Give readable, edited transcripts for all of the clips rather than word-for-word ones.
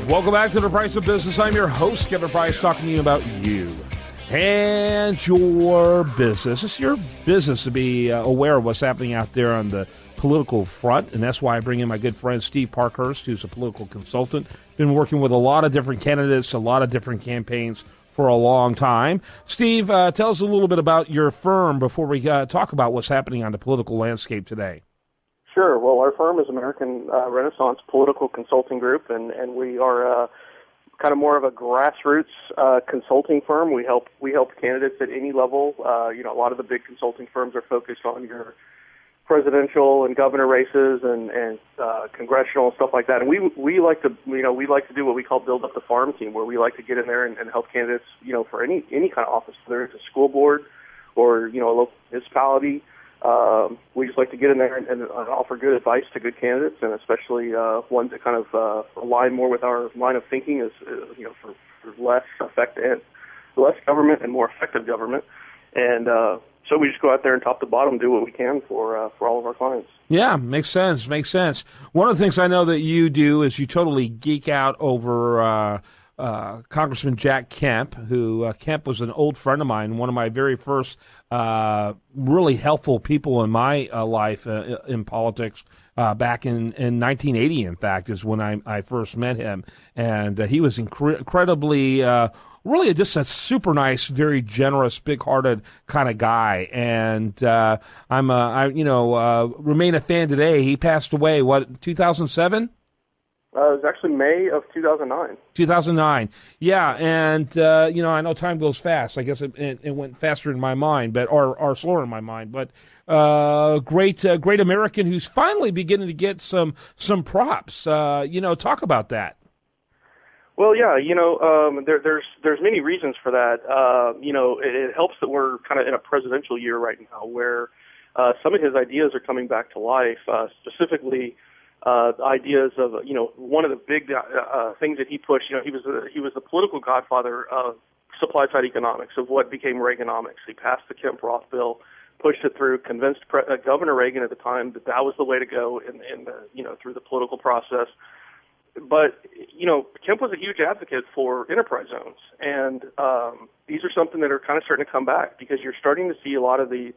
Welcome back to The Price of Business. I'm your host, Kevin Price, talking to you about you and your business. It's your business to be aware of what's happening out there on the political front, and that's why I bring in my good friend Steve Parkhurst, who's a political consultant. Been working with a lot of different candidates, a lot of different campaigns for a long time. Steve, tell us a little bit about your firm before we talk about what's happening on the political landscape today. Sure. Well, our firm is American Renaissance Political Consulting Group, and we are kind of more of a grassroots consulting firm. We help candidates at any level. A lot of the big consulting firms are focused on your presidential and governor races and congressional and stuff like that. And we like to do what we call build up the farm team, where we like to get in there and help candidates for any kind of office, whether it's a school board or a local municipality. We just like to get in there and offer good advice to good candidates, and especially ones that kind of align more with our line of thinking, for less government and more effective government. And so we just go out there and top to bottom do what we can for all of our clients. Yeah, makes sense. One of the things I know that you do is you totally geek out over Congressman Jack Kemp, who Kemp was an old friend of mine, one of my very first really helpful people in my life in politics back in 1980, in fact, is when I first met him. And he was incredibly, really just a super nice, very generous, big-hearted kind of guy. And I remain a fan today. He passed away, 2007? It was actually May of 2009. 2009, yeah, and I know time goes fast. I guess it went faster in my mind, or slower in my mind. But great American who's finally beginning to get some props. Talk about that. Well, yeah, there's many reasons for that. It helps that we're kind of in a presidential year right now, where some of his ideas are coming back to life. Specifically, ideas of one of the big things that he pushed. He was the political godfather of supply side economics, of what became Reaganomics. He passed the Kemp-Roth bill, pushed it through, convinced Governor Reagan at the time that was the way to go through the political process. But Kemp was a huge advocate for enterprise zones, and these are something that are kind of starting to come back, because you're starting to see a lot of the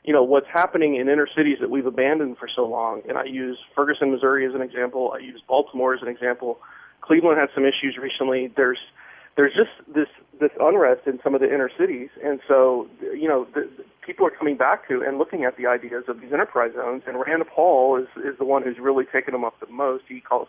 what's happening in inner cities that we've abandoned for so long. And I use Ferguson, Missouri as an example. I use Baltimore as an example. Cleveland had some issues recently. There's just this unrest in some of the inner cities. And so, people are coming back to and looking at the ideas of these enterprise zones. And Rand Paul is the one who's really taken them up the most. He calls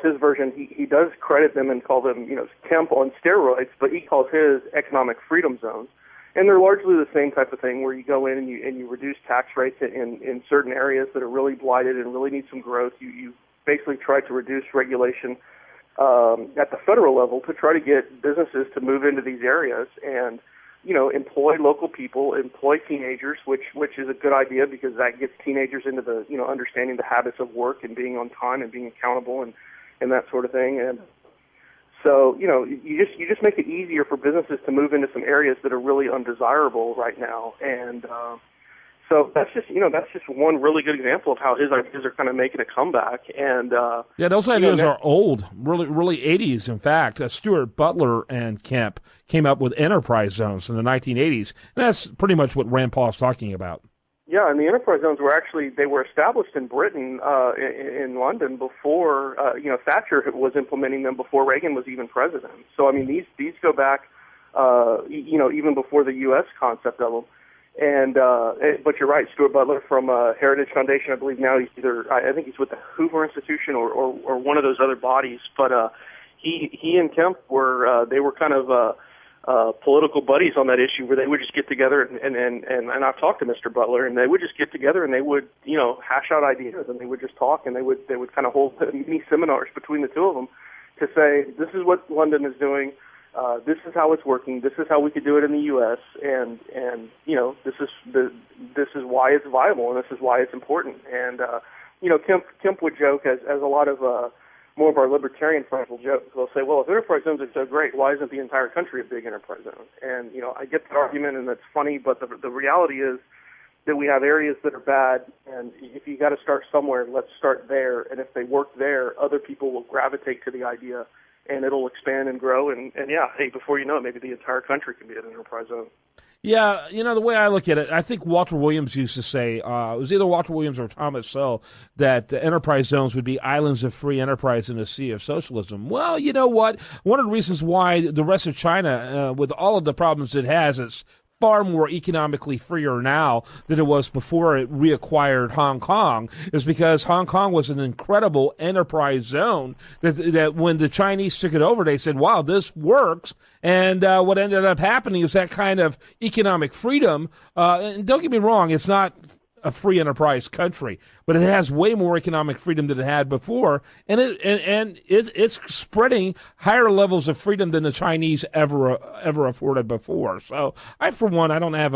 his version, he does credit them and call them, Kemp on steroids, but he calls his economic freedom zones. And they're largely the same type of thing, where you go in and you reduce tax rates in certain areas that are really blighted and really need some growth. You basically try to reduce regulation at the federal level to try to get businesses to move into these areas and, employ local people, employ teenagers, which is a good idea, because that gets teenagers into the, understanding the habits of work and being on time and being accountable and that sort of thing. And so, you just make it easier for businesses to move into some areas that are really undesirable right now. And so that's just one really good example of how his ideas are kind of making a comeback. And those ideas are old, really, really 80s. In fact, Stuart Butler and Kemp came up with enterprise zones in the 1980s, and that's pretty much what Rand Paul is talking about. Yeah, and the enterprise zones were established in Britain, in London, before Thatcher was implementing them, before Reagan was even president. So these go back, even before the U.S. concept of them. And but you're right, Stuart Butler from Heritage Foundation, I believe now I think he's with the Hoover Institution or one of those other bodies. But he and Kemp were kind of political buddies on that issue, where they would just get together and I've talked to Mr. Butler, and they would just get together and they would hash out ideas, and they would just talk, and they would kind of hold mini seminars between the two of them to say, this is what London is doing, this is how it's working, this is how we could do it in the U.S. and this is why it's viable, and this is why it's important. And Kemp would joke, as a lot of more of our libertarian friends will joke. They'll say, well, if enterprise zones are so great, why isn't the entire country a big enterprise zone? And, I get that argument, and that's funny, but the reality is that we have areas that are bad, and if you got to start somewhere, let's start there. And if they work there, other people will gravitate to the idea, and it'll expand and grow. And yeah, hey, before you know it, maybe the entire country can be an enterprise zone. Yeah, the way I look at it, I think Walter Williams used to say, it was either Walter Williams or Thomas Sowell, that enterprise zones would be islands of free enterprise in a sea of socialism. Well, you know what? One of the reasons why the rest of China, with all of the problems it has, it's far more economically freer now than it was before it reacquired Hong Kong, is because Hong Kong was an incredible enterprise zone that when the Chinese took it over, they said, wow, this works. And what ended up happening is that kind of economic freedom, and don't get me wrong, it's not a free enterprise country, but it has way more economic freedom than it had before, and it's spreading higher levels of freedom than the Chinese ever afforded before. So I, for one, I don't have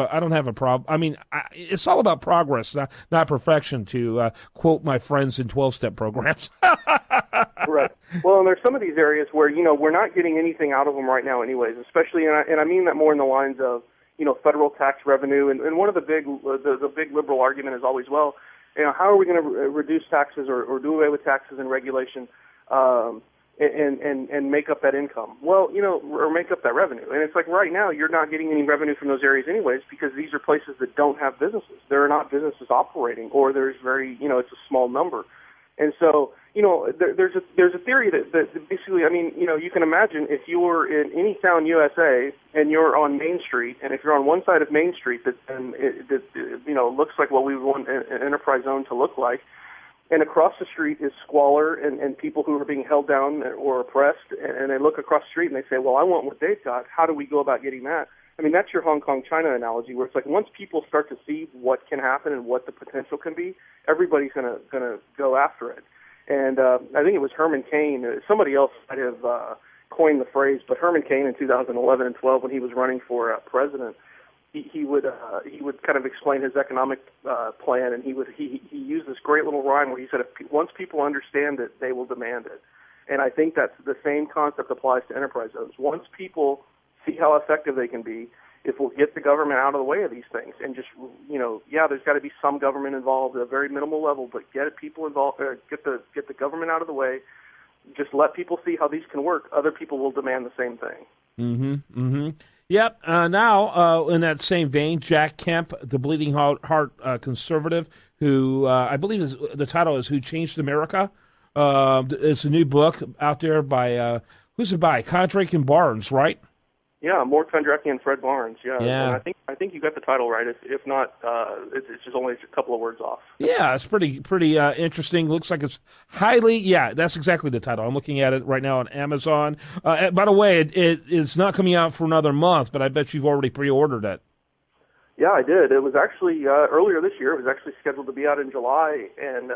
a problem. I mean, it's all about progress, not perfection. To quote my friends in 12-step programs. Right. Well, and there's some of these areas where we're not getting anything out of them right now, anyways. Especially, and I mean that more in the lines of federal tax revenue, and one of the big liberal argument is always, well, how are we going to reduce taxes or do away with taxes and regulation, and make up that income? Well, or make up that revenue. And it's like right now you're not getting any revenue from those areas anyways, because these are places that don't have businesses. There are not businesses operating, or there's it's a small number. And so, there's a theory that basically, I mean, you can imagine if you were in any town USA and you're on Main Street, and if you're on one side of Main Street that looks like what we want an enterprise zone to look like, and across the street is squalor and people who are being held down or oppressed, and they look across the street and they say, well, I want what they've got. How do we go about getting that? I mean, that's your Hong Kong, China analogy, where it's like once people start to see what can happen and what the potential can be, everybody's gonna go after it. And I think it was Herman Cain. Somebody else might have coined the phrase, but Herman Cain in 2011 and 12, when he was running for president, he would kind of explain his economic plan, and he used this great little rhyme where he said, once people understand it, they will demand it. And I think that's the same concept applies to enterprise zones. Once people see how effective they can be, if we'll get the government out of the way of these things and just, there's got to be some government involved at a very minimal level, but get people involved, get the government out of the way, just let people see how these can work. Other people will demand the same thing. Mm-hmm. Mm-hmm. Yep. Now, in that same vein, Jack Kemp, the Bleeding Heart conservative, who I believe the title is "Who Changed America." It's a new book out there by who's it by? Kondracki and Barnes, right? Yeah, more Kondracki and Fred Barnes. Yeah. Yeah. And I think you got the title right. If not, it's just only a couple of words off. Yeah, it's pretty interesting. Looks like it's highly. Yeah, that's exactly the title. I'm looking at it right now on Amazon. By the way, it's not coming out for another month, but I bet you've already pre-ordered it. Yeah, I did. It was actually earlier this year. It was actually scheduled to be out in July and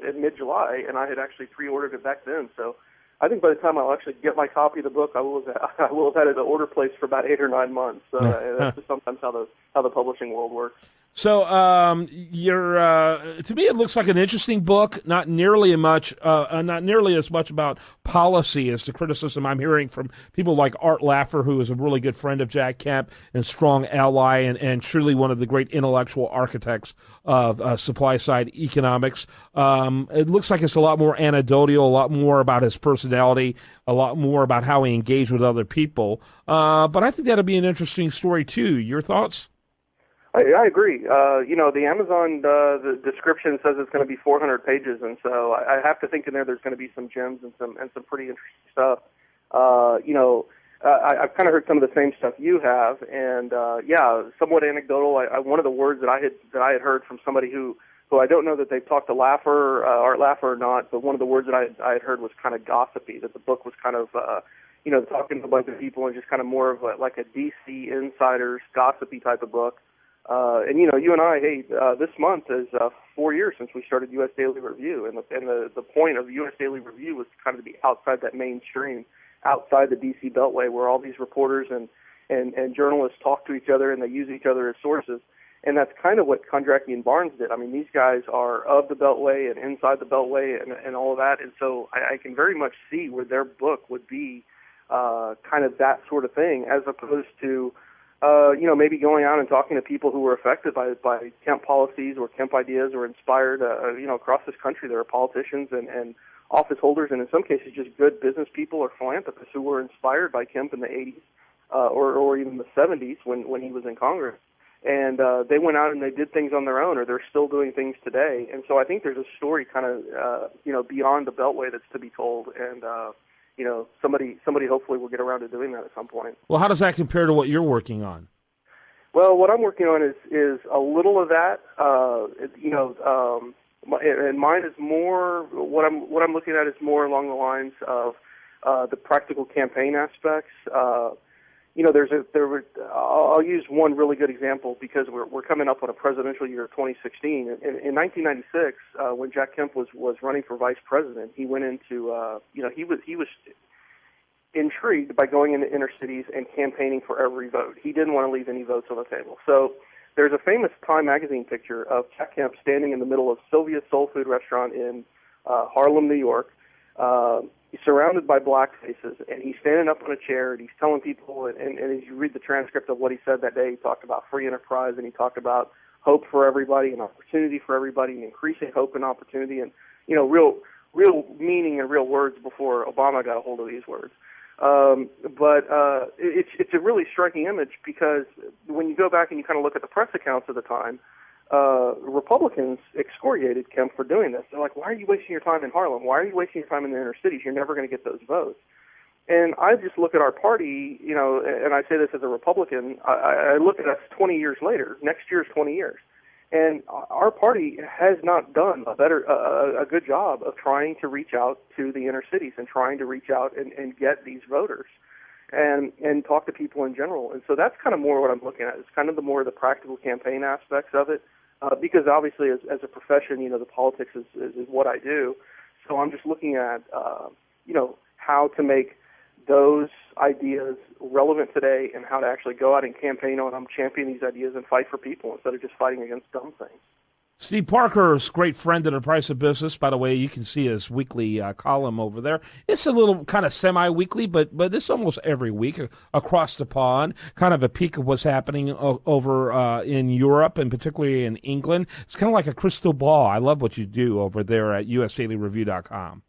in mid-July, and I had actually pre-ordered it back then. So I think by the time I'll actually get my copy of the book, I will have had it at order placed for about 8 or 9 months. So that's just sometimes how the publishing world works. So, to me, it looks like an interesting book. Not nearly as much about policy as the criticism I'm hearing from people like Art Laffer, who is a really good friend of Jack Kemp and strong ally, and truly one of the great intellectual architects of supply side economics. It looks like it's a lot more anecdotal, a lot more about his personality, a lot more about how he engaged with other people. But I think that'll be an interesting story too. Your thoughts? I agree. The Amazon the description says it's going to be 400 pages, and so I have to think in there's going to be some gems and some pretty interesting stuff. I've kind of heard some of the same stuff you have, and somewhat anecdotal. One of the words that I had heard from somebody who I don't know that they've talked to Art Laffer or not, but one of the words that I had heard was kind of gossipy. That the book was kind of talking to a bunch of people and just kind of more of like a DC insiders gossipy type of book. You and I, this month is 4 years since we started U.S. Daily Review, and the point of U.S. Daily Review was kind of to be outside that mainstream, outside the D.C. Beltway, where all these reporters and journalists talk to each other and they use each other as sources, and that's kind of what Kondracki and Barnes did. I mean, these guys are of the Beltway and inside the Beltway and all of that, and so I can very much see where their book would be kind of that sort of thing, as opposed to maybe going out and talking to people who were affected by Kemp policies or Kemp ideas or inspired, across this country. There are politicians and office holders, and in some cases just good business people or philanthropists who were inspired by Kemp in the 80s or even the 70s when he was in Congress. And they went out and they did things on their own, or they're still doing things today. And so I think there's a story kind of, beyond the Beltway that's to be told. And, somebody hopefully will get around to doing that at some point. Well, how does that compare to what you're working on? Well, what I'm working on is a little of that, and mine is more, what I'm looking at is more along the lines of the practical campaign aspects. I'll use one really good example because we're coming up on a presidential year of 2016. In 1996, when Jack Kemp was running for vice president, he went into, he was intrigued by going into inner cities and campaigning for every vote. He didn't want to leave any votes on the table. So there's a famous Time magazine picture of Jack Kemp standing in the middle of Sylvia's Soul Food Restaurant in Harlem, New York. He's surrounded by black faces, and he's standing up on a chair, and he's telling people, and as you read the transcript of what he said that day, he talked about free enterprise, and he talked about hope for everybody and opportunity for everybody and increasing hope and opportunity and, real meaning and real words before Obama got a hold of these words. But it's a really striking image because when you go back and you kind of look at the press accounts of the time, Republicans excoriated Kemp for doing this. They're like, why are you wasting your time in Harlem? Why are you wasting your time in the inner cities? You're never going to get those votes. And I just look at our party, and I say this as a Republican, I look at us 20 years later. Next year's 20 years. And our party has not done a good job of trying to reach out to the inner cities and trying to reach out and get these voters and talk to people in general. And so that's kind of more what I'm looking at. It's kind of the practical campaign aspects of it, because obviously as a profession, the politics is what I do. So I'm just looking at, how to make those ideas relevant today and how to actually go out and campaign on them, champion these ideas, and fight for people instead of just fighting against dumb things. Steve Parkhurst, great friend of The Price of Business. By the way, you can see his weekly column over there. It's a little kind of semi-weekly, but it's almost every week across the pond, kind of a peek of what's happening over in Europe and particularly in England. It's kind of like a crystal ball. I love what you do over there at usdailyreview.com.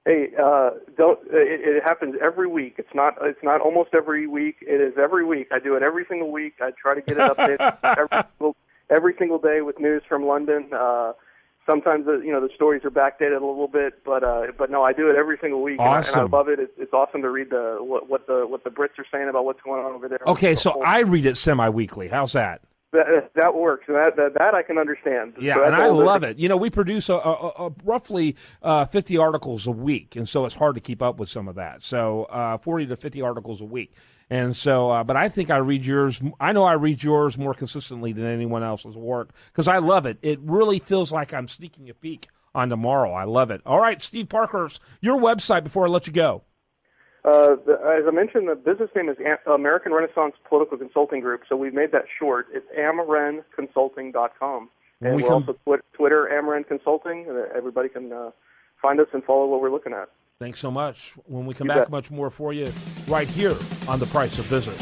Hey, it happens every week. It's not almost every week. It is every week. I do it every single week. I try to get it updated every single day with news from London. Sometimes the stories are backdated a little bit, but no, I do it every single week. Awesome. And I love it. It's awesome to read what the Brits are saying about what's going on over there. Okay, so I read it semi-weekly. How's that? That works. That I can understand. Yeah, so and I love it. We produce a roughly 50 articles a week, and so it's hard to keep up with some of that. So 40 to 50 articles a week. And so, but I think I read yours. I know I read yours more consistently than anyone else's work because I love it. It really feels like I'm sneaking a peek on tomorrow. I love it. All right, Steve Parkhurst, your website before I let you go. As I mentioned, the business name is American Renaissance Political Consulting Group, so we've made that short. It's amrenconsulting.com. And we're also Twitter, Amren Consulting. Everybody can find us and follow what we're looking at. Thanks so much. When we come back, much more for you right here on The Price of Business.